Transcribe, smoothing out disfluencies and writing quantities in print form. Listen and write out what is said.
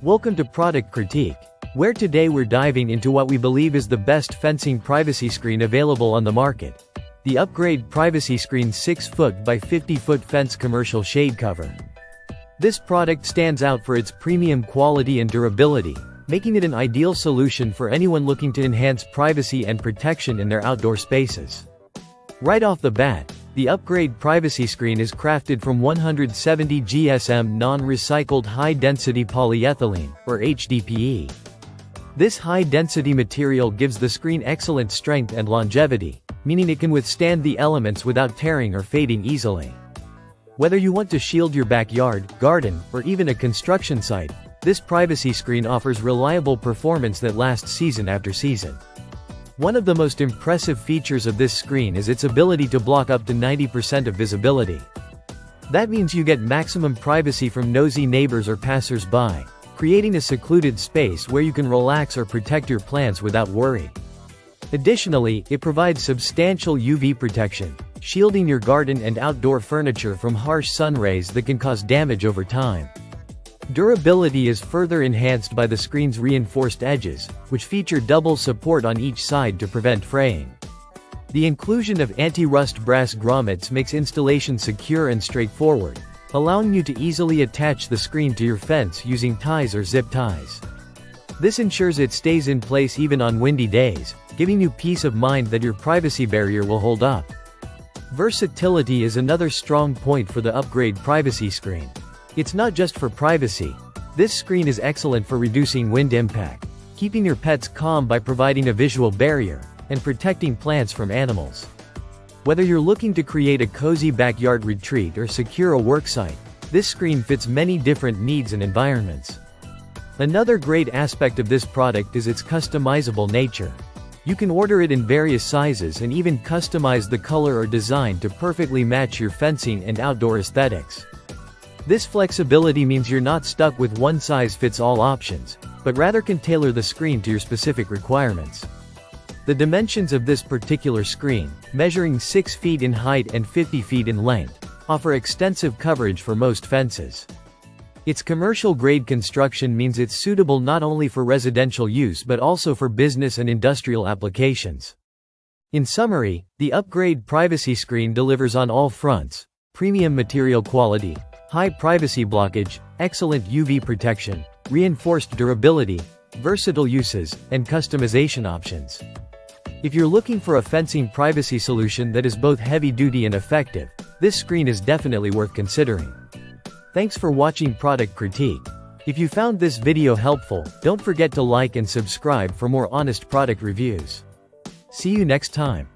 Welcome to Product Critique, where today we're diving into what we believe is the best fencing privacy screen available on the market. The Upgrade Privacy Screen 6-foot by 50-foot fence commercial shade cover. This product stands out for its premium quality and durability, making it an ideal solution for anyone looking to enhance privacy and protection in their outdoor spaces. Right off the bat, the Upgrade Privacy Screen is crafted from 170 GSM non-recycled high-density polyethylene, or HDPE. This high-density material gives the screen excellent strength and longevity, meaning it can withstand the elements without tearing or fading easily. Whether you want to shield your backyard, garden, or even a construction site, this privacy screen offers reliable performance that lasts season after season. One of the most impressive features of this screen is its ability to block up to 90% of visibility. That means you get maximum privacy from nosy neighbors or passers-by, creating a secluded space where you can relax or protect your plants without worry. Additionally, it provides substantial UV protection, shielding your garden and outdoor furniture from harsh sun rays that can cause damage over time. Durability is further enhanced by the screen's reinforced edges, which feature double support on each side to prevent fraying. The inclusion of anti-rust brass grommets makes installation secure and straightforward, allowing you to easily attach the screen to your fence using ties or zip ties. This ensures it stays in place even on windy days, giving you peace of mind that your privacy barrier will hold up. Versatility is another strong point for the Upgrade Privacy Screen. It's not just for privacy. This screen is excellent for reducing wind impact, keeping your pets calm by providing a visual barrier, and protecting plants from animals. Whether you're looking to create a cozy backyard retreat or secure a worksite, this screen fits many different needs and environments. Another great aspect of this product is its customizable nature. You can order it in various sizes and even customize the color or design to perfectly match your fencing and outdoor aesthetics. This flexibility means you're not stuck with one-size-fits-all options, but rather can tailor the screen to your specific requirements. The dimensions of this particular screen, measuring 6 feet in height and 50 feet in length, offer extensive coverage for most fences. Its commercial-grade construction means it's suitable not only for residential use but also for business and industrial applications. In summary, the Upgrade Privacy Screen delivers on all fronts: premium material quality, high privacy blockage, excellent UV protection, reinforced durability, versatile uses, and customization options. If you're looking for a fencing privacy solution that is both heavy-duty and effective, this screen is definitely worth considering. Thanks for watching Product Critique. If you found this video helpful, don't forget to like and subscribe for more honest product reviews. See you next time.